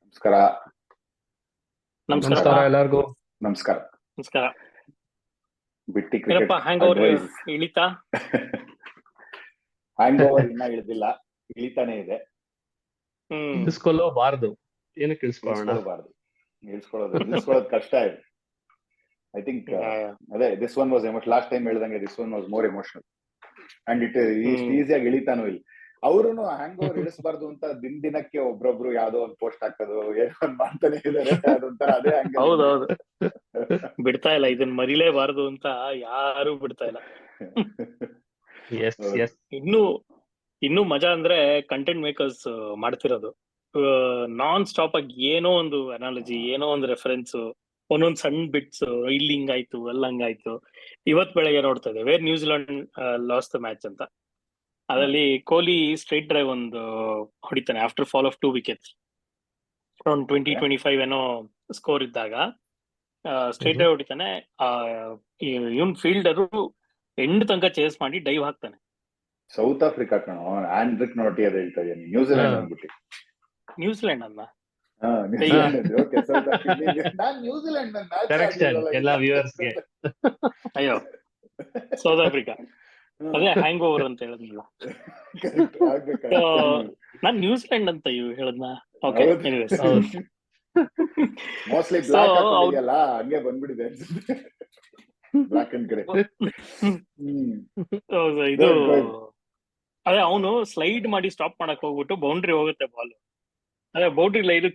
ನಮಸ್ಕಾರ. ನಮಸ್ಕಾರ ನಮಸ್ಕಾರ ಎಲ್ಲರಿಗೂ. ನಮಸ್ಕಾರ. ನಮಸ್ಕಾರ. ಬಿಟ್ಟಿ ಕ್ರಿಕೆಟ್ ಏನಪ್ಪ ಹ್ಯಾಂಗ್ ಓವರ್ ಇಳಿತಾ? ಹ್ಯಾಂಗ್ ಓವರ್ ಇನ್ನ ಇಳಿದಿಲ್ಲ, ಇಳಿತಾನೆ ಇದೆ. ಇಳಿಸ್ಕೊಳ್ಳಬಾರ್ದು, ಏನಕ್ಕೆ ಇಳಿಸ್ಕೊಳ್ಳೋಣ? ಇಳಿಸ್ಕೊಳ್ಳೋದು ಕಷ್ಟ ಇದೆ. ಐ ಥಿಂಕ್ ಅದೇ this one was emotional. Last time ಹೇಳ್ದಂಗೆ this one was more emotional and it ಇಷ್ಟು ಈಸಿಯಾಗಿ ಇಳಿತಾನೂ ಇಲ್ಲ. ಅವ್ರುನು ಹ್ಯಾಂಗ್ ಓವರ್ ಇಳಿಸಬಾರ್ದು ಅಂತ ದಿನಕ್ಕೆ ಒಬ್ರೊಬ್ರು ಯಾವ್ದೋ ಒಂದು ಪೋಸ್ಟ್ ಹಾಕೋದು ಏನೋ ಒಂದ್ ಮಾಡ್ತಾನೆ ಇದಾರೆ. ಅದೊಂಥರ ಅದೇ ಹೌದೌದು, ಬಿಡ್ತಾ ಇಲ್ಲ, ಇದನ್ನ ಮರಿಲೇಬಾರ್ದು ಅಂತ ಯಾರು ಬಿಡ್ತಾ ಇಲ್ಲ. ಇನ್ನು ಮಜಾ ಅಂದ್ರೆ ಕಂಟೆಂಟ್ ಮೇಕರ್ಸ್ ಮಾಡ್ತಿರೋದು ನಾನ್ ಸ್ಟಾಪ್ ಆಗಿ ಏನೋ ಒಂದು ಅನಾಲಜಿ, ಏನೋ ಒಂದು ರೆಫರೆನ್ಸ್, ಒಂದೊಂದ್ ಸಣ್ಣ ಬಿಟ್ಸ್, ಇಲ್ಲಿ ಹಿಂಗಾಯ್ತು ಅಲ್ಲಿ ಹಂಗಾಯ್ತು. ಇವತ್ ಬೆಳಗ್ಗೆ ನೋಡ್ತಾ ಇದೆ where New Zealand lost the match ಅಂತ. ಅದರಲ್ಲಿ ಕೊಹ್ಲಿ ಸ್ಟ್ರೈಟ್ ಡ್ರೈವ್ ಒಂದು ಹೊಡಿತಾನೆ after fall of 2 wickets around 20-25 ಏನೋ ಸ್ಕೋರ್ ಇದ್ದಾಗ ಸ್ಟ್ರೈಟ್ ಡ್ರೈವ್ ಹೊಡಿತಾನೆ. ಇವನ್ ಫೀಲ್ಡರು ಎಂಡ್ ತನಕ ಚೇಸ್ ಮಾಡಿ ಡೈವ್ ಹಾಕ್ತಾನೆ. ಸೌತ್ ಆಫ್ರಿಕಾ ಕಣೋ, ಆಂಡ್ರಿಕ್ ನೋಟಿ ಅದ ಹೇಳ್ತಾ ಇದೀನಿ. ನ್ಯೂಜಿಲೆಂಡ್ ಅಂದ್ಬಿಟ್ಟು. ನ್ಯೂಜಿಲೆಂಡ್ ಅಲ್ಲ, ಅಯ್ಯೋ ಸೌತ್ ಆಫ್ರಿಕಾ. ಅದೇ ಹ್ಯಾಂಗ್ ಓವರ್ ಅಂತ ಹೇಳಿದ್ನಲ್ಲ, ನಾನ್ ನ್ಯೂಜಿಲೆಂಡ್ ಅಂತ ಹೇಳದ್ನ. ಓಕೆ, ಮೋಸ್ಟ್ಲಿ ಹಂಗೆ ಬಂದ್ಬಿಟ್ಟಿದೆ ಬ್ಲಾಕ್ ಅಂಡ್ ಗ್ರೇ. ಇದು ಅದೇ ಅವನು ಸ್ಲೈಡ್ ಮಾಡಿ ಸ್ಟಾಪ್ ಮಾಡಕ್ ಹೋಗ್ಬಿಟ್ಟು ಬೌಂಡ್ರಿ ಹೋಗುತ್ತೆ ಬಾಲ್. ಅದೇ ಬೌಂಡ್ರಿ ಲೈನ್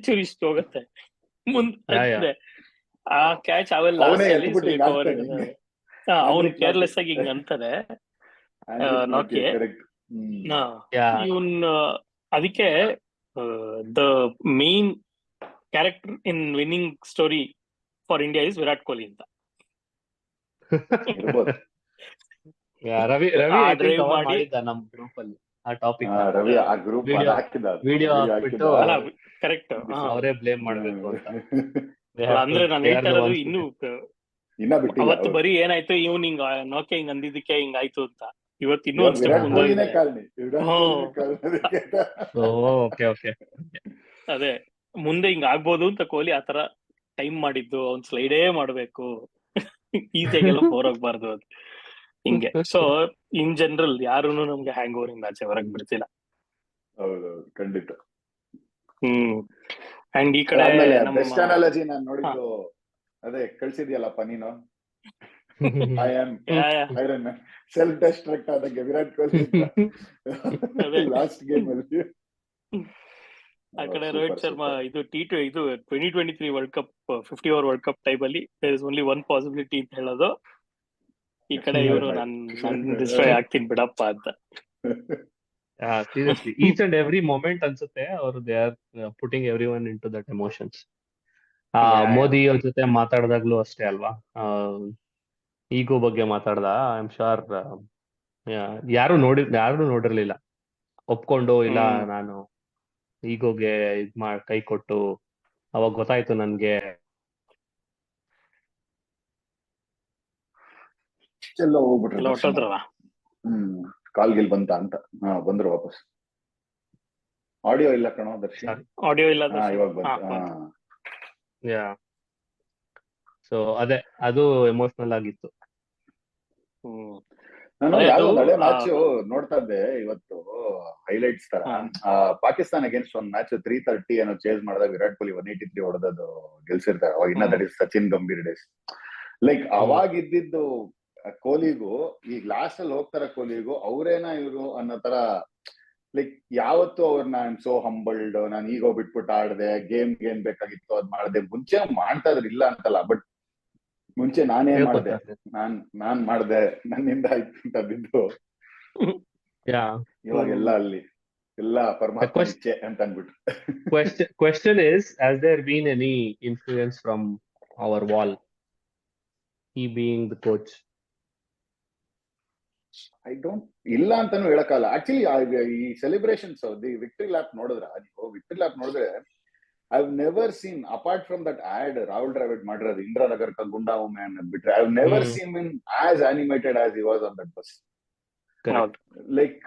ಚುರಿಷ್ಟು ಹೋಗುತ್ತೆ ಮುಂದೆ. ಆ ಕ್ಯಾಚ್ ಅವೆಲ್ಲ ಅವನು ಕೇರ್ಲೆಸ್ ಆಗಿ ಹಿಂಗ ಅಂತಾನೆ ನೋಕೆ. ಇವನ್ ಅದಕ್ಕೆ the main character in winning story for India is Virat Kohli ಅಂತ. ರವಿ ಮಾಡಿದ್ದ ನಮ್ ಗ್ರೂಪ್ ಅಲ್ಲಿ ಆ ಟಾಪಿಕ್. ರವಿ ಆ ಗ್ರೂಪ್ ವಿಡಿಯೋ ಹಾಕ್ಬಿಟ್ಟು ಕರೆಕ್ಟ್ ಅವರೇ ಬ್ಲೇಮ್ ಮಾಡ್ಬೇಕು ಅಂತ. ಅಂದ್ರೆ ನಾನು ಹೇಳ್ತಾ ಇರೋದು ಇನ್ನು ಅವತ್ತು ಬರೀ ಏನಾಯ್ತು, ಇವ್ನು ಹಿಂಗ ನೋಕೆ ಹಿಂಗ್ ಅಂದಿದ್ದಕ್ಕೆ ಹಿಂಗಾಯ್ತು ಅಂತ. ಇವತ್ತು ಇನ್ನೂ ಒಂದ್ ಸ್ಟೆಪ್ ಮುಂದೆ. ಅದೇ ಮುಂದೆ ಹಿಂಗ ಆಗ್ಬೋದು ಅಂತ ಕೊಹ್ಲಿ ಆತರ ಟೈಮ್ ಮಾಡಿದ್ದು, ಅವ್ನ್ ಸ್ಲೈಡೇ ಮಾಡ್ಬೇಕು, ಈಸಿಯಾಗೆಲ್ಲ ಹೋಗ್ಬಾರ್ದು ಅಂತ ಹಿಂಗೆ. ಸೊ ಇನ್ ಜನರಲ್ ಯಾರುನು ನಮ್ಗೆ ಹ್ಯಾಂಗ್ ಓವರ್ ಇಂದ ಆಚೆ ಹೊರಗ್ ಬಿಡ್ತಿಲ್ಲ. ಹೌದೌದು, ಖಂಡಿತ. ಅಂಡ್ ಈ ಕಡೆ ಬೆಸ್ಟ್ ಅನಾಲಜಿ ನಾನ್ ನೋಡಿದ್ದು ಅದೇ ಕಳ್ಸಿದ್ಯಲ್ಲಪ್ಪ ನೀನು. I am Iron Man, self destruct ಆದಂಗೆ ವಿರಾಟ್ ಕೊಹ್ಲಿ ಲಾಸ್ಟ್ ಗೇಮ್ ಅಲ್ಲಿ. ಆ ಕಡೆ ರೋಹಿತ್ ಶರ್ಮಾ ಇದು 2023 world cup 50 over world cup time ಅಲ್ಲಿ there is only one possibility ಅಂತ ಹೇಳೋದು. ಈ ಕಡೆ ಇವರು ನಾನ್ ಡಿಸ್ಟ್ರಾಯ್ ಆಗ್ತೀನಿ ಬಿಡಪ್ಪ ಅಂತ. Seriously each and every moment ಅನ್ಸುತ್ತೆ ಅವರು they are putting every one in to that emotions. Modi ಅವ್ರ ಜೊತೆ ಮಾತಾಡ್ದಾಗ್ಲೂ ಅಷ್ಟೇ ಅಲ್ವಾ, ಈಗೋ ಬಗ್ಗೆ ಮಾತಾಡ್ದ. ಐ ಆಮ್ ಶೋರ್ ಯಾರು ನೋಡಿರ್ಲಿಲ್ಲ ಒಪ್ಕೊಂಡು, ಇಲ್ಲ ನಾನು ಈಗೋಗೆ ಕೈ ಕೊಟ್ಟು ಅವಾಗ ಗೊತ್ತಾಯ್ತು ನನ್ಗೆ. ಎಲ್ಲ ಹೋಗ್ಬಿಟ್ರು, ಕಾಲ್ಗಿಲ್ ಬಂತ ಅಂತ. ಬಂದ್ರು ವಾಪಸ್. ಆಡಿಯೋ ಇಲ್ಲ ಕಣೋ ದರ್ಶಿ, ಆಡಿಯೋ ಇಲ್ಲ ಇವಾಗ ಬಂತ. ಸೊ ಅದೇ ಅದು ಎಮೋಷನಲ್ ಆಗಿತ್ತು. ನಾನು ಯಾವ್ದೋ ಹಳೆ ಮ್ಯಾಚ್ ನೋಡ್ತಾ ಇದ್ದೆ ಇವತ್ತು, ಹೈಲೈಟ್ಸ್ ತರ. ಪಾಕಿಸ್ತಾನ ಅಗೇನ್ಸ್ಟ್ ಒಂದ್ ಮ್ಯಾಚ್ 330 ಏನೋ ಚೇಸ್ ಮಾಡಿದಾಗ ವಿರಾಟ್ ಕೊಹ್ಲಿ 183 ಹೊಡೆದದು ಗೆಲ್ಸಿರ್ತಾರೆ. ಅವಾಗ ಇನ್ನ that is Sachin Gambhir days. Like ಅವಾಗ ಇದ್ದಿದ್ದು ಕೊಹ್ಲಿಗೂ ಈಗ ಲಾಸ್ಟ್ ಅಲ್ಲಿ ಹೋಗ್ತಾರ ಕೊಹ್ಲಿಗೂ ಅವ್ರೇನ ಇವ್ರು ಅನ್ನೋ ತರ. ಲೈಕ್ ಯಾವತ್ತು ಅವ್ರನ್ನ ಐ ಆಮ್ ಸೋ ಹಂಬಲ್ಡ್, ನಾನು ಈಗೋ ಬಿಟ್ಬಿಟ್ಟು ಆಡ್ದೆ, ಗೇಮ್ ಏನ್ ಬೇಕಾಗಿತ್ತು ಅದ್ ಮಾಡ್ದೆ. ಮುಂಚೆ ಮಾಡ್ತಾ ಇದ್ರು, ಇಲ್ಲ ಅಂತಲ್ಲ, ಬಟ್ ಮುಂಚೆ ನಾನೇನ್ ಮಾಡ್ದೆ, ನಾನ್ ಮಾಡ್ದೆ, ನನ್ನಿಂದ ಆಯ್ತು ಅಂತ ಬಿದ್ದು. ಇವಾಗೆಲ್ಲ ಅಲ್ಲಿ ಎಲ್ಲ ಪರಮಾತ್ಮ ಇಚ್ಛೆ ಅಂತ ಅನ್ಬಿಟ್ಟು. Question is, has there been any influence from our wall, he being the coach? I don't, ಇಲ್ಲ ಅಂತಾನು ಹೇಳಕ್ಕಾಗಲ್ಲ. ಆಕ್ಚುಲಿ ಈ ಸೆಲೆಬ್ರೇಷನ್ಸ್ ದಿ ವಿಕ್ಟರಿ ಲ್ಯಾಪ್ ನೋಡಿದ್ರೆ, I've never seen, apart from that ad Rahul Dravid ಮಾಡಿರೋದು ಇಂದಿರಾ ನಗರ್ ka ಗುಂಡಾ ವುಮೆನ್ ಬಿಟ್ರೆ, I've never seen him as animated as he was on that bus. ಹೌದು. Like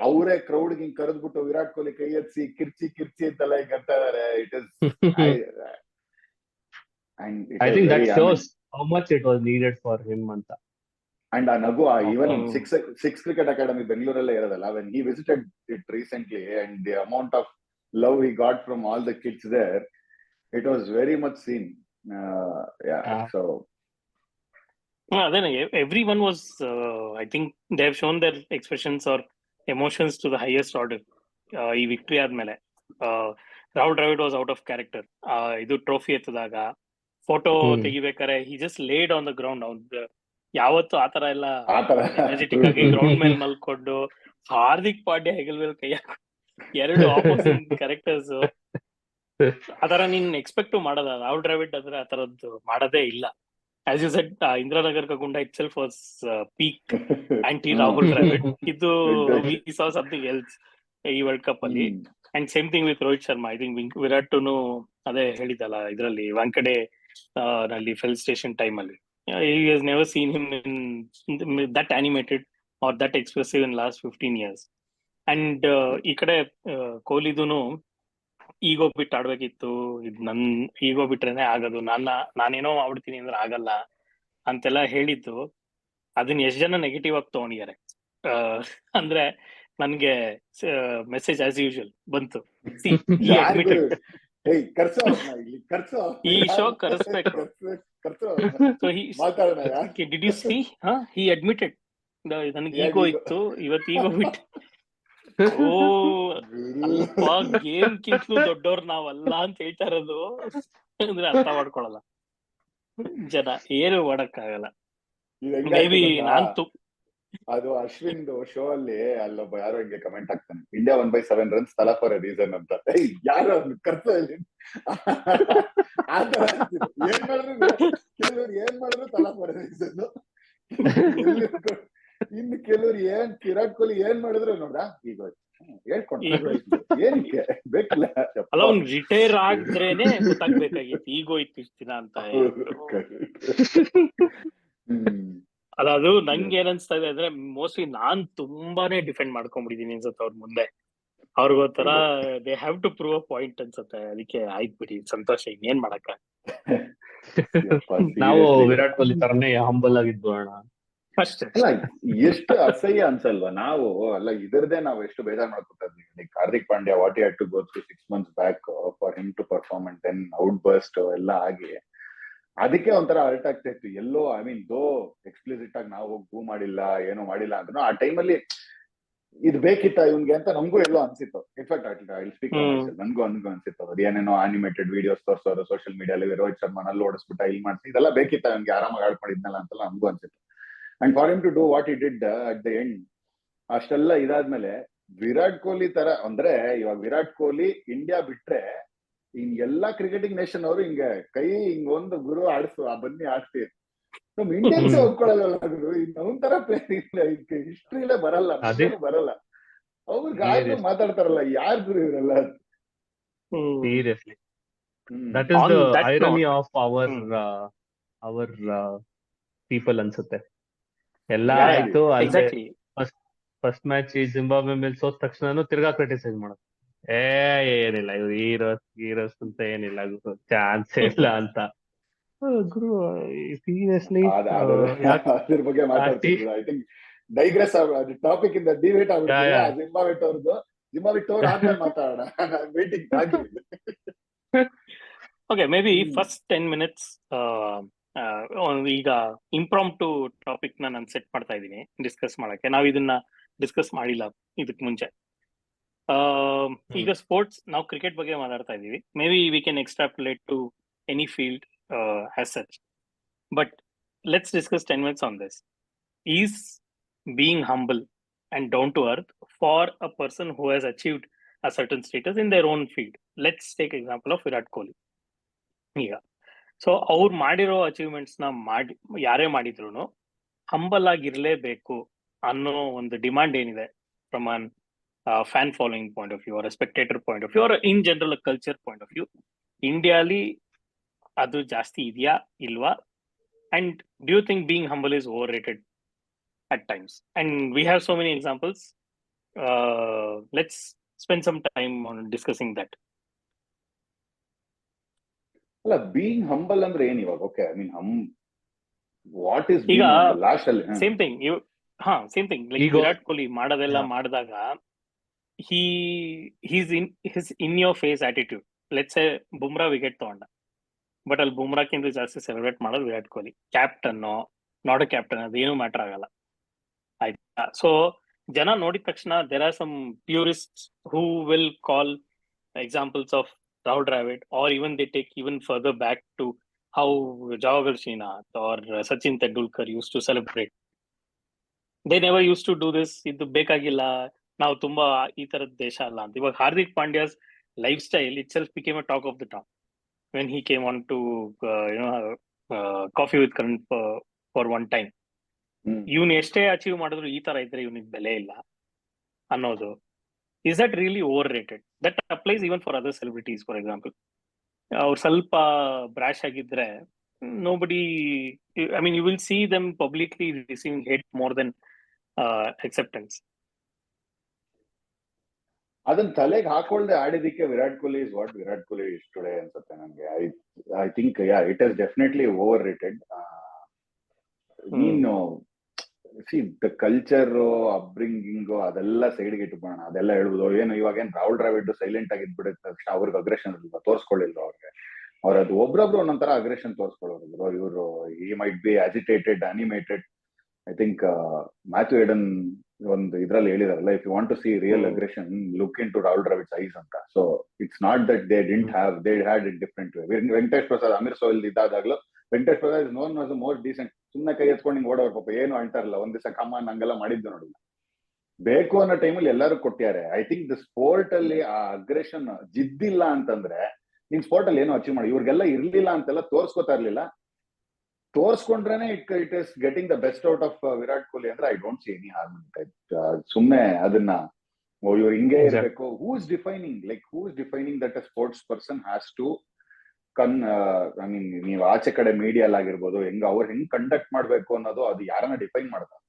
ಅವರೇ crowd ಹಿಂಗ್ ಕರೆದ್ಬಿಟ್ಟು ವಿರಾಟ್ ಕೊಹ್ಲಿ ಕೈ ಎತ್ಸಿ ಕಿರ್ಚಿ ಅಂತೆಲ್ಲ ಹಿಂಗ್ ಅಂತ ಇದಾರೆ. It is I think that shows how much it was needed for him ಅಂತ. ಅಂಡ್ ಆ ನಗು ಈವನ್ ಸಿಕ್ಸ್ ಕ್ರಿಕೆಟ್ ಅಕಾಡೆಮಿ ಬೆಂಗಳೂರಲ್ಲೇ ಇರೋದಲ್ಲ, when he visited it recently and the amount of love he got from all the kids there, it was very much seen. So ಅದೇನೆ, every one was I think they have shown their expressions or emotions to the highest order. ಈ victory ಆದ್ಮೇಲೆ Rahul Dravid was out of character. ಇದು trophy ಎತ್ತದಾಗ photo ತೆಗಿಬೇಕಾರೆ he just laid on the ground. ಅವ್ನ ಯಾವತ್ತು ಆತರ ಎಲ್ಲ ಎನರ್ಜೆಟಿಕ್ ಆಗಿ ಗ್ರೌಂಡ್ ಮೇಲೆ ಮಲ್ಕೊಂಡು ಹಾರ್ದಿಕ್ ಪಾಂಡ್ಯ ಹೆಗಲ್ ಮೇಲೆ ಕೈ ಹಾಕೊಂಡು, ಎರಡು ಆಪೋಸಿಟ್ ಕ್ಯಾರೆಕ್ಟರ್ಸ್, ಆತರ ನೀನ್ ಎಕ್ಸ್ಪೆಕ್ಟ್ ಮಾಡೋದ. ರಾಹುಲ್ ದ್ರಾವಿಡ್ ಅಂದ್ರೆ ಆತರದ್ದು ಮಾಡೋದೇ ಇಲ್ಲ. As you said, Indiranagar Gunda itself was peak anti Rahul Dravid. ಇದು ವಿ ಸಾ ಸಮಥಿಂಗ್ ಎಲ್ಸ್ ಈ ವರ್ಲ್ಡ್ ಕಪ್ ಅಲ್ಲಿ. And same thing with Rohit Sharma. I think ವಿರಾಟ್ನು ಅದೇ ಹೇಳಿದಲ್ಲ ಇದರಲ್ಲಿ ವಾಂಕಡೆ ನಲ್ಲಿ ಫೆಲ್ ಸ್ಟೇಷನ್ ಟೈಮ್ ಅಲ್ಲಿ. He has never seen him in that animated or that expressive in last 15 years. And ಈ ಕಡೆ ಕೊಹ್ಲಿದೂನು ಈಗೋ ಬಿಟ್ಟು ಆಡ್ಬೇಕಿತ್ತು, ಇದ್ ನನ್ ಈಗೋ ಬಿಟ್ರೇನೆ ಆಗೋದು, ನಾನೇನೋ ಆಡ್ತೀನಿ ಅಂದ್ರೆ ಆಗಲ್ಲ ಅಂತೆಲ್ಲ ಹೇಳಿದ್ದು. ಅದನ್ನ ಎಷ್ಟ್ ಜನ ನೆಗೆಟಿವ್ ಆಗಿ ತಗೊಂಡಿದ್ದಾರೆ. ಅಂದ್ರೆ ನನ್ಗೆ ಮೆಸೇಜ್ ಆಸ್ ಯೂಶುವಲ್ ಬಂತು. ಈ show ಕರೆಸ್ಬೇಕು. So did you see? He admitted ನನಗೆ ಈಗೋ ಇತ್ತು, ಇವತ್ತು ಈಗೋ ಬಿಟ್ಟು. ಅಲ್ಪ ಗೇಮ್ ಕಿಂತಲೂ ದೊಡ್ಡವ್ರು ನಾವಲ್ಲ ಅಂತ ಹೇಳ್ತಾ ಇರೋದು ಅಂದ್ರೆ ಅರ್ಥ ಮಾಡ್ಕೊಳಲ್ಲ ಜನ, ಏನು ಮಾಡಕ್ಕಾಗಲ್ಲ. ಮೇ ಬಿ ಅದು ಅಶ್ವಿನ್ ಶೋ ಅಲ್ಲಿ ಅಲ್ಲೊಬ್ಬ ಯಾರೋ ಹಿಂಗೆ ಕಮೆಂಟ್ ಆಗ್ತಾನೆ, ಇಂಡಿಯಾ 1/7 runs ತಲಾ ಫಾರ್ ಎ ರೀಸನ್ ಅಂತ. ಯಾರು ಕರ್ತ ಏನ್ ಮಾಡಿದ್ರು ತಲಾ ಫಾರ್ ಎ ರೀಸನ್. ಇನ್ನು ಕೆಲವ್ರು ವಿರಾಟ್ ಕೊಹ್ಲಿ ಏನ್ ಮಾಡಿದ್ರು ನೋಡ್ರ ಈಗ ಹೇಳ್ಕೊಂಡು ಏನಕ್ಕೆ ಬೇಕಿಲ್ಲ. ಅಲ್ಲ, ಅವ್ನು ರಿಟೈರ್ ಆದ್ರೇನೆ ಗೊತ್ತಾಗ್ಬೇಕಾಗಿತ್ತು ಈಗೋ ಇತ್ತು ಇಷ್ಟ ದಿನ ಅಂತ. ಅದು ನಂಗೆ ಏನ್ ಅನ್ಸ್ತಾ ಇದೆ ಅಂದ್ರೆ, ಮೋಸ್ಟ್ಲಿ ನಾನ್ ತುಂಬಾನೇ ಡಿಫೆಂಡ್ ಮಾಡ್ಕೊಂಡ್ಬಿಟ್ಟಿದೀನಿ ಅನ್ಸುತ್ತೆ ಅವ್ರ ಮುಂದೆ. ಅವ್ರಿಗೋತರ they have to prove a point ಅನ್ಸುತ್ತೆ. ಅದಕ್ಕೆ ಆಯ್ತು ಬಿಡಿ, ಸಂತೋಷ, ಇನ್ನೇನ್ ಮಾಡಕ್ಕ. ನಾವು ವಿರಾಟ್ ಕೊಹ್ಲಿ ತರನೇ ಹಂಬಲ್ ಆಗಿದ್ವು ಅಣ್ಣ ಅಷ್ಟೇ. ಅಲ್ಲ, ಎಷ್ಟು ಅಸಹ್ಯ ಅನ್ಸಲ್ವಾ ನಾವು? ಅಲ್ಲ, ಇದರದೇ ನಾವು ಎಷ್ಟು ಬೇಜಾರ್ ಮಾಡ್ಕೊತಾ ಇದ್ವಿ. Like Hardik Pandya, what he had to go through 6 months back for him to perform and then outburst ಎಲ್ಲ ಆಗಿ ಅದಕ್ಕೆ ಒಂಥರ ಅರ್ಟ್ ಆಗ್ತಾ ಇತ್ತು ಎಲ್ಲೋ. ಐ ಮೀನ್ ದೋ ಎಕ್ಸ್ಪ್ಲಿಸಿಟ್ ಆಗಿ ನಾವು ಗೂ ಮಾಡಿಲ್ಲ, ಏನೋ ಮಾಡಿಲ್ಲ ಅಂದ್ರೂ ಆ ಟೈಮಲ್ಲಿ ಇದು ಬೇಕಿತ್ತ ಇವ್ನ್ಗೆ ಅಂತ ನಮಗೂ ಎಲ್ಲೋ ಅನ್ಸಿತ್ತು. ಇನ್ಫ್ಯಾಕ್ಟ್ ಐ ಸ್ಪೀಕ್ ನನ್ಗೂ ಅನ್ಸಿತ್ತು. ಅದು ಏನೇನೋ ಅನಿಮೇಟೆಡ್ ವಿಡಿಯೋಸ್ ತೋರಿಸೋರು ಸೋಷಿಯಲ್ ಮೀಡಿಯಾದಲ್ಲಿ, ರೋಹಿತ್ ಶರ್ಮಾ ನಲ್ಲಿ ಓಡಿಸ್ಬಿಟ್ಟ, ಇಲ್ಲಿ ಮಾಡ್ಸಿ, ಇದೆಲ್ಲ ಬೇಕಿತ್ತ ಇವ್ನ್ಗೆ, ಆರಾಮಾಗಿ ಆಡ್ಕೊಂಡಿದ್ನಲ್ಲ ಅಂತೆಲ್ಲ ನಮಗೂ ಅನ್ಸಿತ್ತು. And for him to do what he did at the end, ಅಷ್ಟೆಲ್ಲ ಇದಾದ್ಮೇಲೆ ವಿರಾಟ್ ಕೊಹ್ಲಿ ತರ ಅಂದ್ರೆ, ಇವಾಗ ವಿರಾಟ್ ಕೊಹ್ಲಿ ಇಂಡಿಯಾ ಬಿಟ್ರೆ ಹಿಂಗ್ ಎಲ್ಲಾ ಕ್ರಿಕೆಟಿಂಗ್ ನೇಷನ್ ಅವರು ಹಿಂಗೆ ಕೈ ಹಿಂಗ್ ಒಂದು ಗುರು ಆಡಿಸು, ಬನ್ನಿ ಆಡ್ತೀವಿ. ನಮ್ ಇಂಡಿಯನ್ಸ್ ಒಪ್ಕೊಳ್ಳಲ್ಲ ಗುರು, ನಮ್ ತರ ಪ್ಲೇಯರ್ ಇಲ್ಲ, ಹಿಸ್ಟ್ರಿಲೇ ಬರಲ್ಲ ಅವ್ರಿಗೆ ಮಾತಾಡ್ತಾರಲ್ಲ, ಯಾರ್ ಗುರು ಇವರೆಲ್ಲ. Seriously, that is the irony of our people ಅನ್ಸುತ್ತೆ. ಎಲ್ಲ ಆಯ್ತು, ಅಲ್ಲೇ ಫಸ್ಟ್ ಮ್ಯಾಚ್ ಜಿಂಬಾಬ್ವೆ ಮೇಲೆ ಸೋತ ತಕ್ಷಣ ತಿರ್ಗಾ ಕ್ರಿಟಿಸೈಸ್ ಮಾಡೋದು, ಏನಿಲ್ಲ ಇವ್ರು ಹೀರೋಸ್ ಅಂತ ಏನಿಲ್ಲ, ಚಾನ್ಸ್ ಇಲ್ಲ ಅಂತ. ಗುರು ಸೀರಿಯಸ್ಲಿ ಅದ್ರ ಬಗ್ಗೆ ಮಾತಾಡ್ತಿದ್ರು. ಐ ಥಿಂಕ್ ಡೈಗ್ರೆಸ್ ಟಾಪಿಕ್ ಇಂದ ಡಿಬೇಟ್ ಆಗ್ಬಿಟ್ಟಿದೆ. ಜಿಂಬಾಬ್ವೆ ಆದ್ಮೇಲೆ ಮಾತಾಡೋಣ, ವೇಟಿಂಗ್ ಆಗಿ. Okay, may be first 10 minutes ಈಗ ಇಂಪ್ರಾಂಪ್ಟು ಟಾಪಿಕ್ ನಾನು ಸೆಟ್ ಮಾಡ್ತಾ ಇದ್ದೀನಿ ಡಿಸ್ಕಸ್ ಮಾಡಕ್ಕೆ. ನಾವ್ ಇದನ್ನ ಡಿಸ್ಕಸ್ ಮಾಡಿಲ್ಲ ಇದಕ್ ಮುಂಚೆ. ಈಗ ಸ್ಪೋರ್ಟ್ಸ್, ನಾವು ಕ್ರಿಕೆಟ್ ಬಗ್ಗೆ ಮಾತಾಡ್ತಾ ಇದೀವಿ. Maybe we can extrapolate to any field as such, but let's discuss 10 minutes on this. Is being humble and down to earth for a person who has achieved a certain status in their own field. Let's take example of Virat Kohli. ಈಗ so ಅವ್ರು ಮಾಡಿರೋ achievements ನ ಯಾರೇ ಮಾಡಿದ್ರು humble ಆಗಿರ್ಲೇಬೇಕು ಅನ್ನೋ ಒಂದು demand ಏನಿದೆ from an fan following point of view, or spectator point of view, or in general culture point of view, ಇಂಡಿಯಾಲಿ ಅದು ಜಾಸ್ತಿ ಇದೆಯಾ ಇಲ್ವಾ? And do you think being humble is overrated at times? And we have so many examples. Let's spend some time on discussing that. ಅಲ್ಲ, being humble ಅಂದ್ರೆ ಏನ್ ಇವಾಗ? Okay, I mean what is ಈಗ ಬೀಯಿಂಗ್ ಹಂಬಲ್ ಲಾಸ್ಟ್ ಅಲ್ಲಿ? Same thing same thing like Ego. Virat Kohli ಮಾಡೋದೆಲ್ಲ ಮಾಡಿದಾಗ he's in your face attitude. Let's say Bumrah wicket ತಗೊಂಡ, but ಅಲ್ಲಿ ಬುಮ್ರಾಕ್ಕಿಂತ ಜಾಸ್ತಿ ಸೆಲೆಬ್ರೇಟ್ ಮಾಡೋದು Virat Kohli. Captain not a captain ಅದೇನು ಮ್ಯಾಟರ್ ಆಗಲ್ಲ, ಆಯ್ತಾ? ಸೊ ಜನ ನೋಡಿದ ತಕ್ಷಣ there are some purists who will call examples of Rahul Dravid, or even they take even further back to how Javagal Srinath or Sachin Tendulkar used to celebrate. They never used to do this. ಇದು ಬೇಕಾಗಿಲ್ಲ, ನಾವು ತುಂಬಾ ಈ ತರದ ದೇಶ ಅಲ್ಲ ಅಂತ. ಇವಾಗ Hardik Pandya's lifestyle itself became a talk of the town when he came on to Koffee with Karan for one time. ಇವನ್ ಎಷ್ಟೇ ಅಚೀವ್ ಮಾಡಿದ್ರು ಈ ತರ ಇದ್ರೆ ಇವನಿಗೆ ಬೆಲೆ ಇಲ್ಲ ಅನ್ನೋದು. Is that really overrated? That applies even for other celebrities, for example. ಅವ್ರು ಸ್ವಲ್ಪ ಬ್ರಾಶ್ ಆಗಿದ್ರೆ nobody, I mean, you will see them publicly receiving hate more than acceptance. ಅದನ್ನ ತಲೆಗೆ ಹಾಕೊಳ್ದೆ ಆಡಿದಕ್ಕೆ Virat Kohli is what Virat Kohli is today ಅನ್ಸುತ್ತೆ ನನಗೆ. I think it is definitely overrated. ನೀನು ದ ಕಲ್ಚರ್ ಅಪ್ಬ್ರಿಂಗಿಂಗ್ ಅದೆಲ್ಲ ಸೈಡ್ಗೆ ಇಟ್ಬೋಣ, ಅದೆಲ್ಲ ಹೇಳ್ಬೋದು. ಏನು ಇವಾಗ ಏನ್ ರಾಹುಲ್ ದ್ರಾವಿಡ್ ಸೈಲೆಂಟ್ ಆಗಿದ್ಬಿಡಿದ ತಕ್ಷಣ ಅವ್ರಿಗೆ ಅಗ್ರೆಷನ್ ತೋರಿಸ್ಕೊಳ್ಳಿಲ್ಲ ಅವ್ರಿಗೆ. ಅವ್ರ ಅದು ಒಬ್ರೊಬ್ರು ಒಂದೊಂಥರ ಅಗ್ರೆಷನ್ ತೋರಿಸ್ಕೊಳ್ಳೋರು. ಇವರು ಈ might be agitated, animated. I think Matthew Hayden ಒಂದು ಇದ್ರಲ್ಲಿ ಹೇಳಿದಾರಲ್ಲ, if you want to see real aggression look into Rahul Dravid's eyes ಅಂತ. So it's not that they didn't have, they had it different way. Venkatesh Prasad Aamer Sohail ಇದ್ದಾದಾಗ್ಲೂ Venkatesh Prasad is known as most decent. ಸುಮ್ಮನೆ ಕೈ ಎತ್ಕೊಂಡು ಹಿಂಗ್ ಓಡೋರ್ ಪಾಪ, ಏನು ಅಂಟಾರಲ್ಲ, ಒಂದ್ ದಿವಸ ಕಮಾನ್ ಹಂಗೆಲ್ಲ ಮಾಡಿದ್ದು ನೋಡಿಲ್ಲ. ಬೇಕು ಅನ್ನೋ ಟೈಮಲ್ಲಿ ಎಲ್ಲರೂ ಕೊಟ್ಟಿದ್ದಾರೆ. ಐ ಥಿಂಕ್ ದ ಸ್ಪೋರ್ಟ್ ಅಲ್ಲಿ ಆ ಅಗ್ರೆಷನ್ ಜಿದ್ದಿಲ್ಲ ಅಂತಂದ್ರೆ ನಿನ್ ಸ್ಪೋರ್ಟ್ ಅಲ್ಲಿ ಏನು ಅಚೀವ್ ಮಾಡಿ. ಇವ್ರಿಗೆಲ್ಲ ಇರ್ಲಿಲ್ಲ ಅಂತೆಲ್ಲ ತೋರ್ಸ್ಕೊತಾ ಇರ್ಲಿಲ್ಲ. ತೋರ್ಸ್ಕೊಂಡ್ರೇನೆ it is getting the best out of Virat Kohli ಅಂದ್ರೆ I don't see any harm ಅಂತ. ಸುಮ್ನೆ ಅದನ್ನ ಇವ್ರು ಹಿಂಗೆ ಇರಬೇಕು. Who is defining that a sports person has to I mean, ನೀವು ಆಚೆ ಕಡೆ ಮೀಡಿಯಲ್ ಆಗಿರ್ಬೋದು, ಅವ್ರು ಹೆಂಗ್ ಕಂಡಕ್ಟ್ ಮಾಡ್ಬೇಕು ಅನ್ನೋದು ಅದು ಯಾರನ್ನ ಡಿಫೈನ್ ಮಾಡ್ತಾರೆ?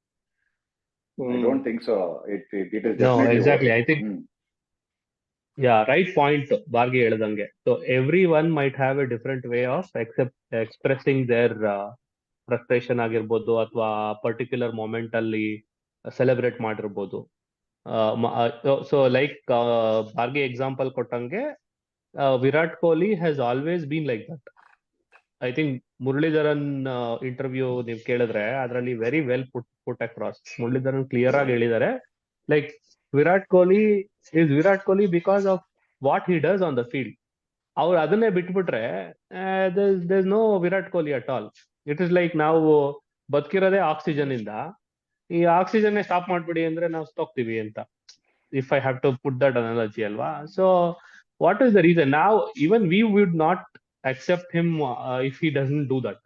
I don't think so. It is exactly. I think right point Bargi ಹೇಳ್ದಂಗೆ. So every one might have a different way of expressing their frustration ಆಗಿರ್ಬೋದು, ಅಥವಾ ಪರ್ಟಿಕ್ಯುಲರ್ ಮೊಮೆಂಟ್ ಅಲ್ಲಿ ಸೆಲೆಬ್ರೇಟ್ ಮಾಡಿರ್ಬೋದು. ಸೊ ಲೈಕ್ ಬಾರ್ಗಿ ಎಕ್ಸಾಂಪಲ್ ಕೊಟ್ಟಂಗೆ, Virat Kohli has always been like that. I think Muralidharan interview ನೀವು ಕೇಳಿದ್ರೆ ಅದರಲ್ಲಿ very well put across. Muralidharan clear ಆಗಿ ಹೇಳಿದ್ದಾರೆ, like Virat Kohli is Virat Kohli because of what he does on the field. ಅವ್ರು ಅದನ್ನೇ ಬಿಟ್ಬಿಟ್ರೆ there no Virat Kohli at all. It is like ನಾವು ಬದುಕಿರೋದೇ ಆಕ್ಸಿಜನ್ ಇಂದ, ಈ ಆಕ್ಸಿಜನ್ ಸ್ಟಾಪ್ ಮಾಡ್ಬಿಡಿ ಅಂದ್ರೆ ನಾವು ಸತ್ತೋಗ್ತೀವಿ ಅಂತ. If I have to put that analogy ಅಲ್ವಾ? So what is the reason? ನಾವು even we would not accept him if he doesn't do that.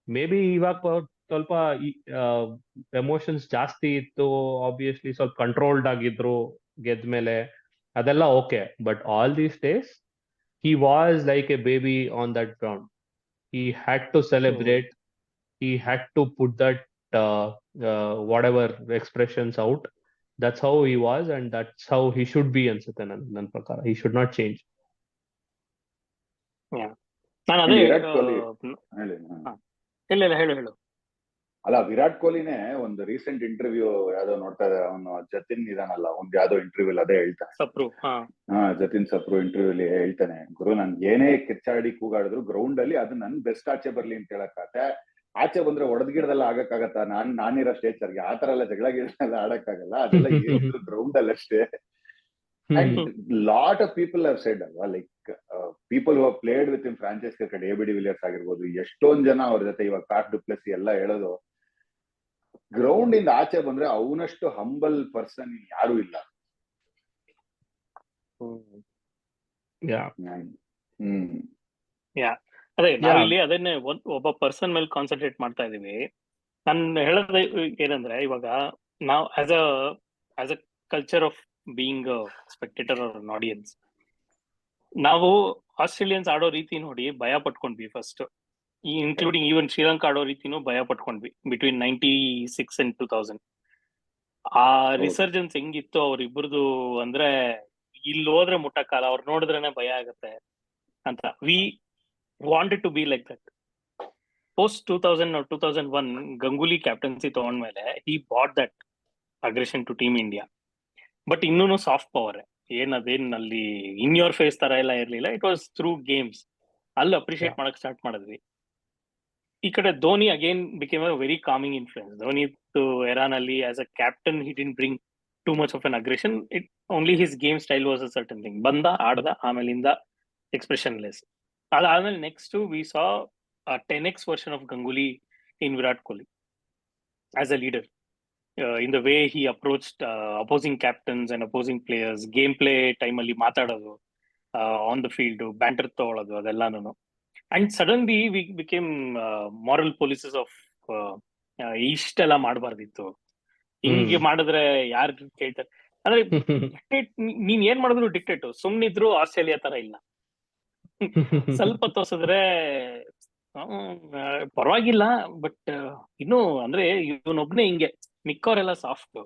Maybe ಇವಾಗ ಸ್ವಲ್ಪ ಎಮೋಷನ್ಸ್ ಜಾಸ್ತಿ ಇತ್ತು, ಆಬ್ವಿಯಸ್ಲಿ ಸ್ವಲ್ಪ ಕಂಟ್ರೋಲ್ಡ್ ಆಗಿದ್ರು ಗೆದ್ಮೇಲೆ, ಅದೆಲ್ಲ okay. But all these days he was like a baby on that ground. He had to celebrate. He had to put that whatever expressions out. That's how he was, and that's how he should be ಅನ್ಸುತ್ತೆ ನನ್ನ ಪ್ರಕಾರ. He should not change. ನಾನು ಅದೇ ವಿರಾಟ್ ಕೊಹ್ಲಿ ಹೇಳು. ಅಲ್ಲ, ವಿರಾಟ್ ಕೊಹ್ಲಿನೇ ಒಂದು recent interview ಯಾವ್ದೋ ನೋಡ್ತಾ ಇದ್ದಾರೆ, ಅವನು ಜತಿನ್ ಇದಾನಲ್ಲ, ಒಂದು ಯಾವ್ದೋ ಇಂಟರ್ವ್ಯೂ ಅದೇ ಹೇಳ್ತಾನೆ, ಜತಿನ್ ಸಪ್ರು ಇಂಟರ್ವ್ಯೂ ಹೇಳ್ತಾನೆ, ಗುರು ನನ್ ಏನೇ ಕಿಚ್ಚಾಡಿ ಕೂಗಾಡಿದ್ರು ಗ್ರೌಂಡ್ ಅಲ್ಲಿ ಅದು ನನ್ ಬೆಸ್ಟ್ ಆಚೆ ಬರ್ಲಿ ಅಂತ ಹೇಳಕ್ಕಾಗತ್ತೆ. ಆಚೆ ಬಂದ್ರೆ ಒಡದ್ಗಿಡದೆಲ್ಲ ಆಗಕ್ಕಾಗತ್ತ? ನಾನಿರೋ ಸ್ಟೇಚರ್ಗೆ ಆತರ ಎಲ್ಲ ಜಗಳ ಗಿಡಲ್ಲ ಆಡಕ್ಕಾಗಲ್ಲ. ಅದೆಲ್ಲ ಏನಿದ್ರು ಗ್ರೌಂಡ್ ಅಲ್ಲಿ ಅಷ್ಟೇ. And lot of people have said, like people who have played with him franchise cricket, AB de Villiers ಆಗಿರ್ಬೋದು, ಎಷ್ಟೊಂದ್ ಜನ ಅವ್ರ ಜೊತೆ ಇವಾಗ ಪಾಟ್ ಡುಪ್ಲೆಸಿ ಎಲ್ಲ ಹೇಳೋದು, ಗ್ರೌಂಡ್ ಇಂದ ಆಚೆ ಬಂದ್ರೆ ಅವನಷ್ಟು ಹಂಬಲ್ ಪರ್ಸನ್ ಯಾರು ಇಲ್ಲ. ಅದೇ ನಾವಿಲ್ಲಿ ಅದನ್ನೇ ಒಬ್ಬ ಪರ್ಸನ್ ಮೇಲೆ ಕಾನ್ಸಂಟ್ರೇಟ್ ಮಾಡ್ತಾ ಇದೀವಿ. ನಾನು ಹೇಳೋದು ಏನಂದ್ರೆ, ಇವಾಗ ನಾವು as a culture of being spectator or an audience, ನಾವು ಆಸ್ಟ್ರೇಲಿಯನ್ಸ್ ಆಡೋ ರೀತಿ ನೋಡಿ ಭಯ ಪಟ್ಕೊಂಡ್ವಿ ಫಸ್ಟ್, ಇನ್ಕ್ಲೂಡಿಂಗ್ ಈವನ್ ಶ್ರೀಲಂಕಾ ಆಡೋ ರೀತಿನೂ ಭಯ ಪಟ್ಕೊಂಡ್ವಿ ಬಿಟ್ವೀನ್ 96 and 2000. ಆ ಹೌದು. ರಿಸರ್ಜೆನ್ಸ್ ಹೆಂಗಿತ್ತು ಅವ್ರಿಬ್ರದು ಅಂದ್ರೆ ಇಲ್ಲಿ ಹೋದ್ರೆ ಮುಟ್ಟಕ್ಕಾಲ, ಅವ್ರು ನೋಡಿದ್ರೇನೆ ಭಯ ಆಗತ್ತೆ ಅಂತ. We wanted to be like that. Post 2001 Ganguly captaincy ತಗೊಂಡ್ಮೇಲೆ he bought that aggression to team India. But ಇನ್ನೂನು ಸಾಫ್ಟ್ ಪವರ್ ಅದೇನ್ ಅಲ್ಲಿ ಇನ್ ಯೋರ್ ಫೇಸ್ ತರ ಎಲ್ಲ ಇರ್ಲಿಲ್ಲ. It was through games. ಅಲ್ಲಿ ಅಪ್ರಿಶಿಯೇಟ್ ಮಾಡಕ್ ಸ್ಟಾರ್ಟ್ ಮಾಡಿದ್ವಿ. ಈ ಕಡೆ Dhoni again became a very calming influence. Dhoni ಎರಾನಲ್ಲಿ as a captain he didn't bring too much of an aggression. It only his game style was a certain thing. ಬಂದ ಆಡ್ದ, ಆಮೇಲಿಂದ expression less. ಅದಾದ್ಮೇಲೆ next we saw 10x version of Ganguly in Virat Kohli as a leader. In the way he approached opposing captains and opposing players, game play time ಅಲ್ಲಿ ಮಾತಾಡೋದು, on the field banter ತಗೊಳ್ಳೋದು, ಅದೆಲ್ಲಾನು. And suddenly we became moral polices of ಇಷ್ಟೆಲ್ಲ ಮಾಡಬಾರ್ದಿತ್ತು, ಹಿಂಗೆ ಮಾಡಿದ್ರೆ ಯಾರು ಕೇಳ್ತಾರೆ ಅಂದ್ರೆ. ನೀನ್ ಏನ್ ಮಾಡಿದ್ರು ಡಿಕ್ಟೇಟ್, ಸುಮ್ನಿದ್ರು ಆಸ್ಟ್ರೇಲಿಯಾ ತರ ಇಲ್ಲ. ಸ್ವಲ್ಪ ತೋರ್ಸಿದ್ರೆ ಪರವಾಗಿಲ್ಲ, ಬಟ್ ಇನ್ನು ಅಂದ್ರೆ ಇವನೊಬ್ನೇ ಹಿಂಗೆ, ಮಿಕ್ಕವರೆಲ್ಲ ಸಾಫ್ಟ್.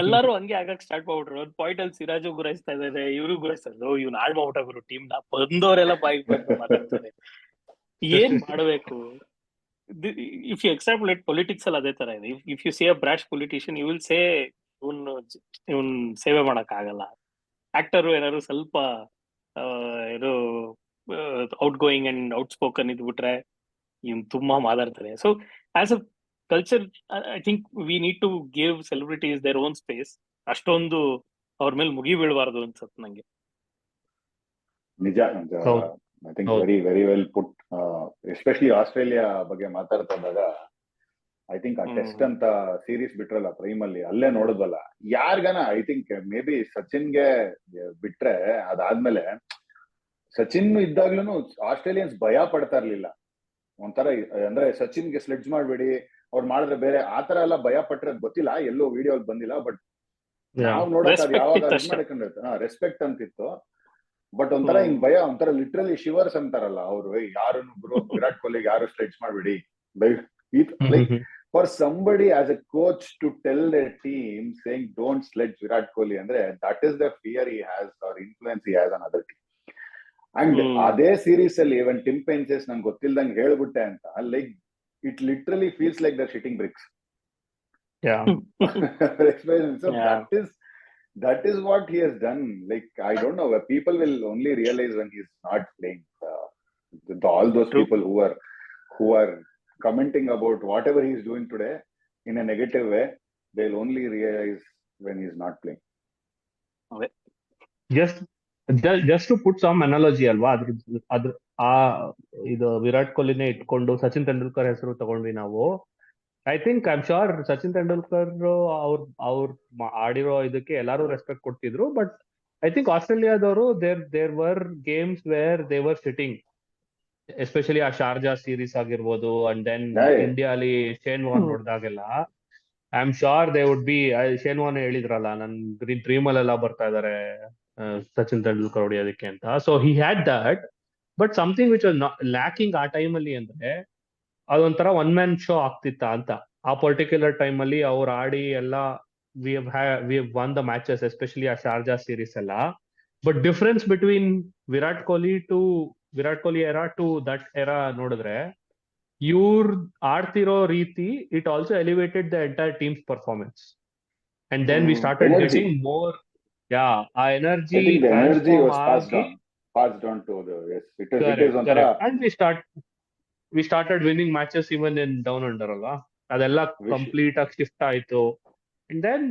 ಎಲ್ಲರೂ ಹಂಗೆ ಆಗಕ್ ಸ್ಟಾರ್ಟ್ ಮಾಡ್ಬಿಟ್ರು. ಒಂದ್ ಪಾಯಿಂಟ್ ಅಲ್ಲಿ ಸಿರಾಜು ಗುರಾಯಿಸ್ತಾ ಇದಾರೆ, ಇವ್ರು ಗುರಾಯಿಸ್ತಾ ಇದ್ರು, ಇವ್ನು ಹಾಳ್ ಮಾಡ್ಬಿಟ್ಟಾಗ್ರು ಟೀಮ್ ನ. ಬಂದವರೆಲ್ಲ ಬಾಯಿಗೆ ಬಂದು ಮಾತಾಡ್ತಾರೆ. ಏನ್ ಮಾಡ್ಬೇಕು? ಇಫ್ ಯು ಎಕ್ಸಾಂಪಲ್ ಪೊಲಿಟಿಕ್ಸ್ ಅಲ್ಲಿ ಅದೇ ತರ ಇದೆ. If you say a brash politician, you will say ಇವನ್ ಸೇವೆ ಮಾಡಕ್ ಆಗಲ್ಲ. ಆಕ್ಟರ್ ಏನಾದ್ರು ಸ್ವಲ್ಪ ಏನು outgoing and outspoken ಇದ್ಬಿಟ್ರೆ ಇವ್ನು ತುಂಬಾ ಮಾತಾಡ್ತಾರೆ. So as a culture I think we need to give celebrities their own space. ಅಷ್ಟೊಂದು ಅವ್ರ ಮೇಲೆ ಮುಗಿ ಬೀಳಬಾರ್ದು ಅನ್ಸತ್ ನಂಗೆ. ನಿಜ. ಹೌದು. ಐ ಥಿಂಕ್ ಹೌದು. Very very well put. Especially Australia ಬಗ್ಗೆ ಮಾತಾಡ್ತಾ ಇದ್ದಾಗ ಐ ಥಿಂಕ್ ಆ ಟೆಸ್ಟ್ ಅಂತ ಸೀರೀಸ್ ಬಿಟ್ರಲ್ಲ ಪ್ರೈಮ್ ಅಲ್ಲಿ, ಅಲ್ಲೇ ನೋಡಿದ್ವಲ್ಲ ಯಾರ್ಗನ. ಐ ಥಿಂಕ್ ಮೇ ಬಿ ಸಚಿನ್ಗೆ ಬಿಟ್ರೆ ಅದಾದ್ಮೇಲೆ ಸಚಿನ್ ಇದ್ದಾಗ್ಲೂ ಆಸ್ಟ್ರೇಲಿಯನ್ಸ್ ಭಯ ಪಡ್ತಾ ಇರ್ಲಿಲ್ಲ. ಒಂಥರ ಅಂದ್ರೆ ಸಚಿನ್ಗೆ ಸ್ಲೆಡ್ಜ್ ಮಾಡ್ಬೇಡಿ, ಅವ್ರು ಮಾಡಿದ್ರೆ ಬೇರೆ ಆತರ ಎಲ್ಲ ಭಯ ಪಟ್ರೆ ಗೊತ್ತಿಲ್ಲ, ಎಲ್ಲೋ ವಿಡಿಯೋ ಬಂದಿಲ್ಲ. ಬಟ್ ನಾವ್ ನೋಡಕ್ ಅದು ಯಾವಾಗ ಮಾಡ್ಕೊಂಡಿರ್ತ ರೆಸ್ಪೆಕ್ಟ್ ಅಂತಿತ್ತು. ಬಟ್ ಒಂಥರ ಹಿಂಗ್ ಭಯ, ಒಂಥರ ಲಿಟ್ರಲಿ ಶಿವರ್ಸ್ ಅಂತಾರಲ್ಲ ಅವರು, ಯಾರನ್ನು ವಿರಾಟ್ ಕೊಹ್ಲಿಗೆ ಯಾರು ಸ್ಲೆಡ್ಜ್ ಮಾಡ್ಬೇಡಿ. Like for somebody as a coach to tell the team saying don't sledge Virat Kohli ಅಂದ್ರೆ that is the fear he has or influence he has on other team. And ಅದೇ ಸೀರೀಸ್ ಅಲ್ಲಿ ಇವನ್ ಟಿಮ್ ಪೆನ್ಸೆಸ್ ನಂಗೆ ಗೊತ್ತಿಲ್ದಂಗೆ ಹೇಳ್ಬಿಟ್ಟೆ ಅಂತ, like it literally feels like the shitting bricks. That is what he has done. Like I don't know, people will only realize when he's not playing. All those people who are commenting about whatever he's doing today in a negative way, they'll only realize when he's not playing. Just to put some analogy ಅಲ್ವಾ, ಅದ್ರ ಇದು ವಿರಾಟ್ ಕೊಹ್ಲಿನೇ ಇಟ್ಕೊಂಡು ಸಚಿನ್ ತೆಂಡೂಲ್ಕರ್ ಹೆಸರು ತಗೊಂಡ್ವಿ ನಾವು. I think I am sure Sachin Tendulkar ಅವ್ರ ಆಡಿರೋ ಇದಕ್ಕೆ ಎಲ್ಲಾರು ರೆಸ್ಪೆಕ್ಟ್ ಕೊಡ್ತಿದ್ರು. ಬಟ್ ಐ ಥಿಂಕ್ ಆಸ್ಟ್ರೇಲಿಯಾದವರು there were games where they were sitting, especially ಆ ಶಾರ್ಜಾ ಸೀರೀಸ್ ಆಗಿರ್ಬೋದು. ಅಂಡ್ ದೆನ್ ಇಂಡಿಯಾ ಅಲ್ಲಿ ಶೇನ್ ವಾರ್ನ್ ನೋಡಿದಾಗೆಲ್ಲ I am sure they would be, Shane Warne ಹೇಳಿದ್ರಲ್ಲ ನನ್ ಡ್ರೀಮ್ ಅಲ್ಲೆಲ್ಲ ಬರ್ತಾ ಇದಾರೆ ಸಚಿನ್ ತೆಂಡೂಲ್ಕರ್ ಹೊಡಿಯೋದಕ್ಕೆ ಅಂತ. So he had that. But something which was lacking ಆ ಟೈಮ್ ಅಲ್ಲಿ ಅಂದ್ರೆ ಅದೊಂಥರ ಒನ್ ಮ್ಯಾನ್ ಶೋ ಆಗ್ತಿತ್ತ ಅಂತ. ಆ ಪರ್ಟಿಕ್ಯುಲರ್ ಟೈಮ್ ಅಲ್ಲಿ ಅವ್ರು ಆಡಿ ಎಲ್ಲ we have won the matches, especially ಆ ಶಾರ್ಜಾ ಸೀರೀಸ್ ಎಲ್ಲ. But difference between Virat Kohli era to that era ನೋಡಿದ್ರೆ, ಇವ್ರ ಆಡ್ತಿರೋ ರೀತಿ it also elevated the entire team's performance. And then we started getting more, ಆ energy passed on to the it is onthara. And we started winning matches even in down under ಅಲ್ವಾ, ಅದೆಲ್ಲ complete ಆಗಿ shift ಆಯ್ತು. And then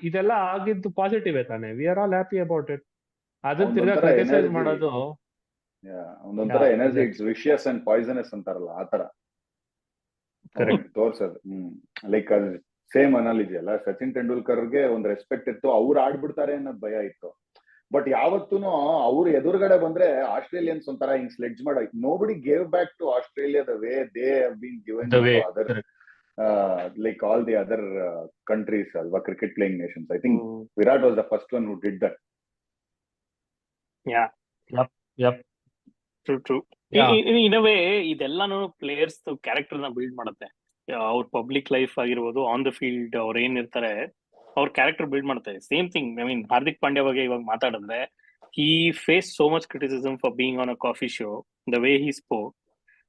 ಇದೆಲ್ಲ ಆಗಿದ್ದು positive ತಾನೆ, we are all happy about it. ಅದನ್ನ ತಿರ್ಗಾ ಕ್ರಿಟಿಸೈಸ್ ಮಾಡೋದು ಒಂದೊಂಥರ energy, it's vicious and poisonous ಅಂತಾರಲ್ಲ ಆ ತರ ತೋರ್ಸೋದು. ಲೈಕ್ ಅದು ಸೇಮ್ ಅನಾಲಜಿ ಅಲ್ಲ. ಸಚಿನ್ ತೆಂಡೂಲ್ಕರ್ಗೆ ಒಂದು ರೆಸ್ಪೆಕ್ಟ್ ಇತ್ತು, ಅವ್ರು ಆಡ್ಬಿಡ್ತಾರೆ ಅನ್ನೋದು ಭಯ ಇತ್ತು. ಬಟ್ ಯಾವತ್ತೂನು ಅವ್ರು ಎದುರುಗಡೆ ಬಂದ್ರೆ ಆಸ್ಟ್ರೇಲಿಯನ್ಸ್ ಒಂಥರ ಹಿಂಗ್ ಸ್ಲೆಡ್ಜ್ ಮಾಡೋ, nobody gave back to Australia the way they have been given to other like all the other countries alva, cricket playing nations. I think Virat was the first one who did that. Yep. True. In a way ಇದೆಲ್ಲಾನು players character ನ build ಮಾಡುತ್ತೆ. ಅವ್ರ public life ಆಗಿರ್ಬೋದು, on the field ಅವ್ರು ಏನಿರ್ತಾರೆ, ಅವ್ರ character build ಮಾಡ್ತಾರೆ. Same thing, I mean Hardik Pandya ಬಗ್ಗೆ ಇವಾಗ ಮಾತಾಡಿದ್ರೆ, he faced so much criticism for being on a coffee show, the way he spoke,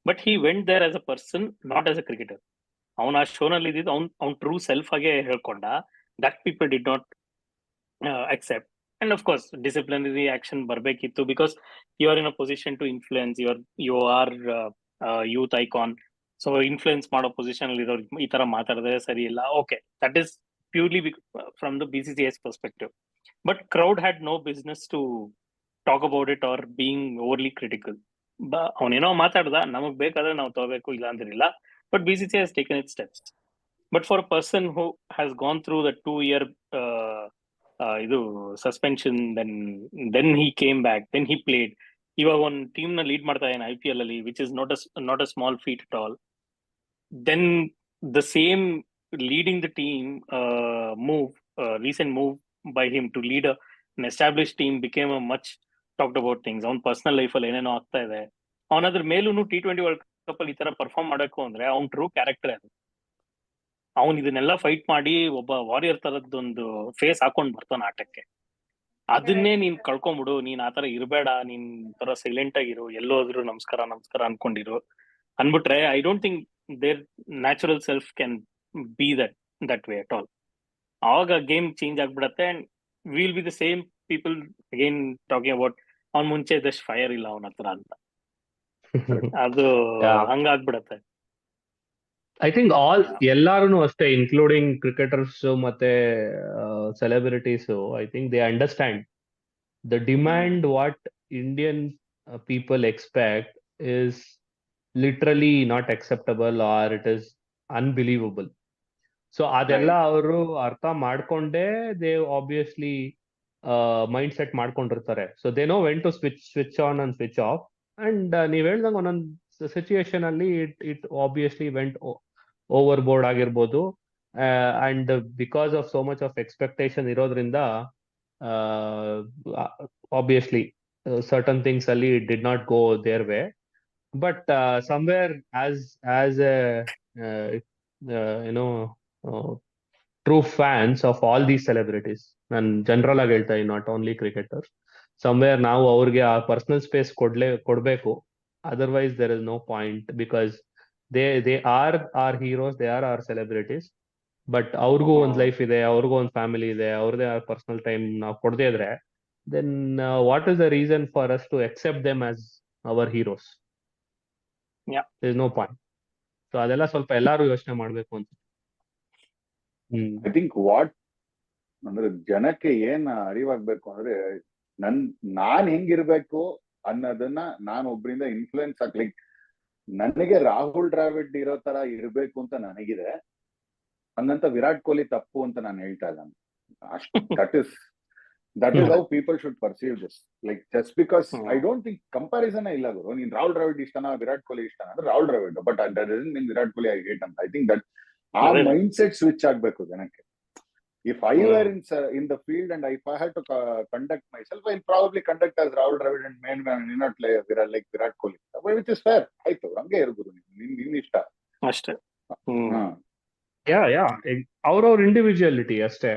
but he went there as a person, not as a cricketer. ಅವನ ಆ ಶೋನಲ್ಲಿ ಇದ್ದಿದ್ದು ಅವ್ನ true self ಆಗಿ ಹೇಳ್ಕೊಂಡ. That people did not accept. And of course disciplinary action ಬರ್ಬೇಕಿತ್ತು, because you are in a position to influence, you are youth icon. So influence ಮಾಡೋ position ಅಲ್ಲಿ ಇರೋರು ಈ ತರ ಮಾತಾಡಿದ್ರೆ ಸರಿ ಇಲ್ಲ. Okay, that is purely from the BCCI's perspective. But crowd had no business to talk about it or being overly critical. ಅವನೇನೋ ಮಾತಾಡ್ದ, ನಮಗ್ ಬೇಕಾದ್ರೆ ನಾವು ತಗೋಬೇಕು, ಇಲ್ಲ ಅಂದಿರಲಿಲ್ಲ. But BCCI has taken its steps. But for a person who has gone through the 2-year ಇದು suspension, then he came back, then he played. ಇವಾಗ ಒಂದು ಟೀಮ್ ನ ಲೀಡ್ ಮಾಡ್ತಾ ಇದ್ದಾನೆ IPL ಅಲ್ಲಿ, which is not a small feat at all. Then the same leading the team recent move by him to lead an established team became a much talked about things. ಅವನ್ personal life ಅಲ್ಲಿ ಏನೇನೋ ಆಗ್ತಾ ಇದೆ. ಅವನದ್ರ ಮೇಲೂ T20 world cup ಅಲ್ಲಿ ಈ ತರ perform ಮಾಡಬೇಕು ಅಂದ್ರೆ ಅವ್ನ್ ಟ್ರೂ ಕ್ಯಾರೆಕ್ಟರ್ ಅದು. ಅವನ್ ಇದನ್ನೆಲ್ಲ ಫೈಟ್ ಮಾಡಿ ಒಬ್ಬ ವಾರಿಯರ್ ತರದ್ದೊಂದು ಫೇಸ್ ಹಾಕೊಂಡ್ ಬರ್ತಾನ ಆಟಕ್ಕೆ. ಅದನ್ನೇ ನೀನ್ ಕಳ್ಕೊಂಬಿಡು, ನೀನ್ ಆತರ ಇರ್ಬೇಡ, ನೀನ್ ತರ ಸೈಲೆಂಟ್ ಆಗಿರು, ಎಲ್ಲೋದ್ರು ನಮಸ್ಕಾರ ನಮಸ್ಕಾರ ಅನ್ಕೊಂಡಿರು ಅನ್ಬಿಟ್ರೆ, I don't think their natural self can be that way at all. ಆವಾಗ ಗೇಮ್ ಚೇಂಜ್ ಆಗ್ಬಿಡತ್ತೆ, and will be the same people again talking about ಅವ್ನ್ ಮುಂಚೆ ಇದ್ದಷ್ಟು ಫೈರ್ ಇಲ್ಲ ಅವನ ಹತ್ರ ಅಂತ. ಅದು ಹಂಗಾಗ್ಬಿಡತ್ತೆ. ಐ ಥಿಂಕ್ ಎಲ್ಲಾರು ಅಷ್ಟೇ, ಇನ್ಕ್ಲೂಡಿಂಗ್ ಕ್ರಿಕೆಟರ್ಸ್ ಮತ್ತೆ celebrities. I think they understand the demand what Indian people expect is literally not acceptable or it is unbelievable. So ಅದೆಲ್ಲ ಅವರು ಅರ್ಥ ಮಾಡ್ಕೊಂಡೇ ದೇ ಆಬ್ವಿಯಸ್ಲಿ ಮೈಂಡ್ ಸೆಟ್ ಮಾಡ್ಕೊಂಡಿರ್ತಾರೆ. So they know when to switch on and switch off. And ನೀವ್ ಹೇಳ್ದಂಗೆ ಒಂದೊಂದು situation ಅಲ್ಲಿ it obviously went overboard ಆಗಿರ್ಬೋದು. And because of so much of expectation ಇರೋದ್ರಿಂದ ಆಬ್ವಿಯಸ್ಲಿ ಸರ್ಟನ್ ಥಿಂಗ್ಸ್ ಅಲ್ಲಿ it did not go their way. But somewhere as a true fans of all these celebrities, ನಾನು general ಆಗಿ ಹೇಳ್ತಾ ಇದ್ದೀನಿ, not only cricketers, somewhere ನಾವು ಅವ್ರಿಗೆ ಆ personal space ಕೊಡ್ಬೇಕು. Otherwise there is no point, because they are our heroes, they are our celebrities. But ಅವ್ರಿಗೂ ಒಂದು ಲೈಫ್ ಇದೆ, ಅವ್ರಿಗೂ ಒಂದು ಫ್ಯಾಮಿಲಿ ಇದೆ, ಅವ್ರದೇ ಪರ್ಸನಲ್ ಟೈಮ್ ನಾವು ಕೊಡದೇ ಇದ್ರೆ, then what is the reason for us to accept them as our heroes? there is no point. So ಅದೆಲ್ಲ ಸ್ವಲ್ಪ ಎಲ್ಲಾರು ಯೋಚನೆ ಮಾಡ್ಬೇಕು ಅಂತ. ಐ ಥಿಂಕ್ ವಾಟ್ ಅಂದ್ರೆ ಜನಕ್ಕೆ ಏನ್ ಅರಿವಾಗ್ಬೇಕು ಅಂದ್ರೆ, ನಾನ್ ಹೆಂಗಿರ್ಬೇಕು ಅನ್ನೋದನ್ನ ನಾನು ಒಬ್ರಿಂದ ಇನ್ಫ್ಲೂಯೆನ್ಸ್ ಆಗ್ಲಿಕ್ಕೆ, ನನಗೆ ರಾಹುಲ್ ದ್ರಾವಿಡ್ ಇರೋ ತರ ಇರ್ಬೇಕು ಅಂತ ನನಗಿದೆ, ಹಂಗಂತ ವಿರಾಟ್ ಕೊಹ್ಲಿ ತಪ್ಪು ಅಂತ ನಾನು ಹೇಳ್ತಾ ಇಲ್ಲ. That is how people should perceive this. Like just because I don't think comparison ಇಲ್ಲ ಗುರು. ನೀನ್ ರಾಹುಲ್ ದ್ರಾವಿಡ್ ಇಷ್ಟನಾ ವಿರಾಟ್ ಕೊಹ್ಲಿ ಇಷ್ಟನಾ ಅಂದ್ರೆ ರಾಹುಲ್ ದ್ರಾವಿಡ್, ಬಟ್ ನೀನ್ ವಿರಾಟ್ ಕೊಹ್ಲಿ ಐ ಹೇಟ್ ಅಂತ. ಐ ಥಿಂಕ್ ದಟ್ ಆ ಮೈಂಡ್ ಸೆಟ್ ಸ್ವಿಚ್ ಆಗ್ಬೇಕು ಜನಕ್ಕೆ. If I were in the field and if I had to conduct myself, I'll probably conduct as Rahul Dravid and may not play like Virat Kohli, which is fair. ಆಯ್ತು, ಹಂಗೆ ಇರ್ಬೋದು, ನಿನ್ ಇಷ್ಟ ಅಷ್ಟೇ. ಅವ್ರವ್ರ individuality ಅಷ್ಟೇ.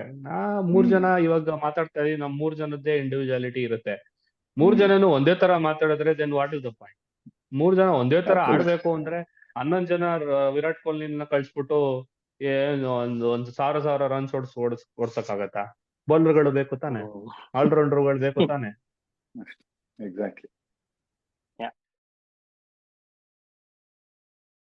ಮೂರ್ ಜನ ಇವಾಗ ಮಾತಾಡ್ತಾ ಇದೀವಿ, ನಮ್ ಮೂರ್ ಜನದ್ದೇ ಇಂಡಿವಿಜುವಾಲಿಟಿ ಇರುತ್ತೆ. ಮೂರ್ ಜನನು ಒಂದೇ ತರ ಮಾತಾಡಿದ್ರೆ then what is the point? ಮೂರ್ ಜನ ಒಂದೇ ತರ ಆಡ್ಬೇಕು ಅಂದ್ರೆ 11 ಜನ ವಿರಾಟ್ ಕೊಹ್ಲಿನ ಕಳ್ಸ್ಬಿಟ್ಟು ಒಂದು 1000 ರನ್ಸ್ ಓಡ್ಸಕ್ಕಾಗತ್ತಾ? ಬೌಲರ್ಗಳು ಬೇಕು ತಾನೆ, ಆಲ್ರೌಂಡರ್ಗಳು ಬೇಕು ತಾನೆ. ಎಕ್ಸಾಕ್ಟ್ಲಿ.